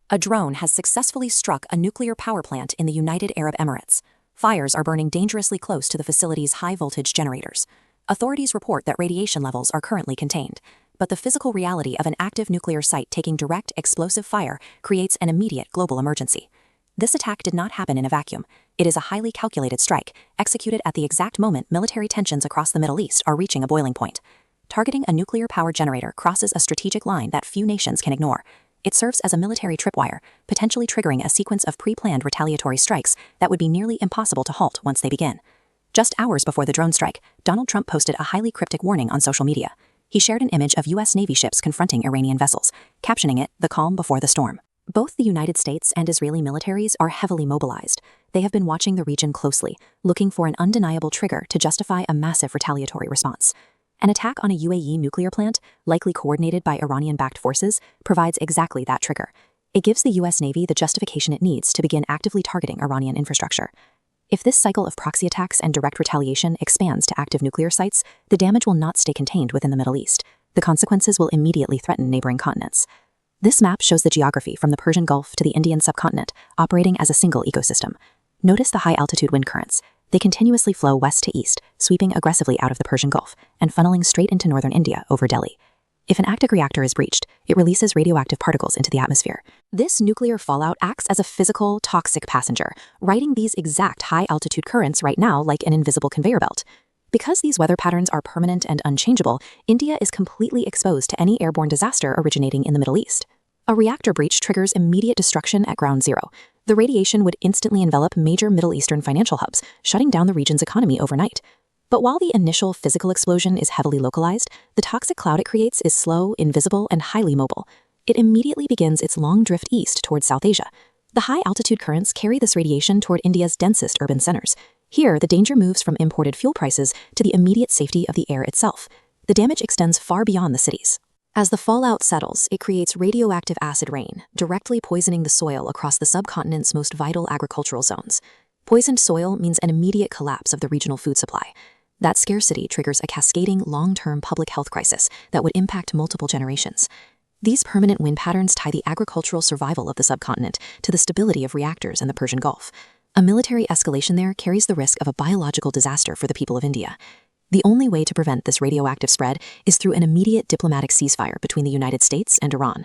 A drone has successfully struck a nuclear power plant in the United Arab Emirates. Fires are burning dangerously close to the facility's high-voltage generators. Authorities report that radiation levels are currently contained, but the physical reality of an active nuclear site taking direct explosive fire creates an immediate global emergency. This attack did not happen in a vacuum. It is a highly calculated strike, executed at the exact moment military tensions across the Middle East are reaching a boiling point. Targeting a nuclear power generator crosses a strategic line that few nations can ignore. It serves as a military tripwire, potentially triggering a sequence of pre-planned retaliatory strikes that would be nearly impossible to halt once they begin. Just hours before the drone strike, Donald Trump posted a highly cryptic warning on social media. He shared an image of U.S. Navy ships confronting Iranian vessels, captioning it, "The calm before the storm." Both the United States and Israeli militaries are heavily mobilized. They have been watching the region closely, looking for an undeniable trigger to justify a massive retaliatory response. An attack on a UAE nuclear plant, likely coordinated by Iranian-backed forces, provides exactly that trigger. It gives the U.S. Navy the justification it needs to begin actively targeting Iranian infrastructure. If this cycle of proxy attacks and direct retaliation expands to active nuclear sites, the damage will not stay contained within the Middle East. The consequences will immediately threaten neighboring continents. This map shows the geography from the Persian Gulf to the Indian subcontinent, operating as a single ecosystem. Notice the high-altitude wind currents. They continuously flow west to east, sweeping aggressively out of the Persian Gulf and funneling straight into northern India over Delhi. If an active reactor is breached, it releases radioactive particles into the atmosphere. This nuclear fallout acts as a physical, toxic passenger, riding these exact high-altitude currents right now like an invisible conveyor belt. Because these weather patterns are permanent and unchangeable, India is completely exposed to any airborne disaster originating in the Middle East. A reactor breach triggers immediate destruction at ground zero. The radiation would instantly envelop major Middle Eastern financial hubs, shutting down the region's economy overnight. But while the initial physical explosion is heavily localized, the toxic cloud it creates is slow, invisible, and highly mobile. It immediately begins its long drift east towards South Asia. The high-altitude currents carry this radiation toward India's densest urban centers. Here, the danger moves from imported fuel prices to the immediate safety of the air itself. The damage extends far beyond the cities. As the fallout settles, it creates radioactive acid rain, directly poisoning the soil across the subcontinent's most vital agricultural zones. Poisoned soil means an immediate collapse of the regional food supply. That scarcity triggers a cascading, long-term public health crisis that would impact multiple generations. These permanent wind patterns tie the agricultural survival of the subcontinent to the stability of reactors in the Persian Gulf. A military escalation there carries the risk of a biological disaster for the people of India. The only way to prevent this radioactive spread is through an immediate diplomatic ceasefire between the United States and Iran.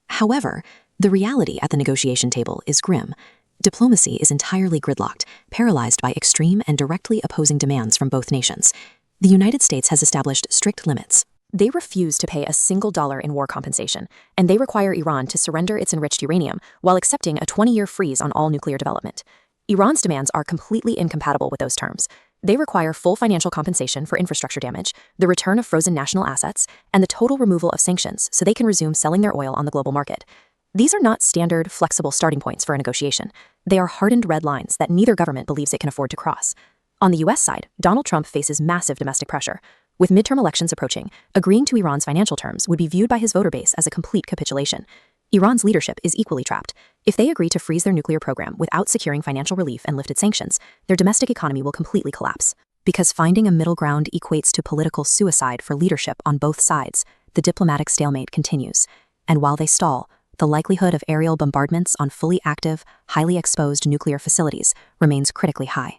However, the reality at the negotiation table is grim. Diplomacy is entirely gridlocked, paralyzed by extreme and directly opposing demands from both nations. The United States has established strict limits. They refuse to pay a single dollar in war compensation, and they require Iran to surrender its enriched uranium while accepting a 20-year freeze on all nuclear development. Iran's demands are completely incompatible with those terms. They require full financial compensation for infrastructure damage, the return of frozen national assets, and the total removal of sanctions so they can resume selling their oil on the global market. These are not standard, flexible starting points for a negotiation. They are hardened red lines that neither government believes it can afford to cross. On the U.S. side, Donald Trump faces massive domestic pressure. With midterm elections approaching, agreeing to Iran's financial terms would be viewed by his voter base as a complete capitulation. Iran's leadership is equally trapped. If they agree to freeze their nuclear program without securing financial relief and lifted sanctions, their domestic economy will completely collapse. Because finding a middle ground equates to political suicide for leadership on both sides, the diplomatic stalemate continues. And while they stall, the likelihood of aerial bombardments on fully active, highly exposed nuclear facilities remains critically high.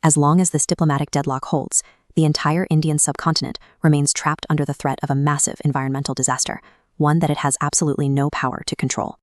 As long as this diplomatic deadlock holds, the entire Indian subcontinent remains trapped under the threat of a massive environmental disaster, one that it has absolutely no power to control.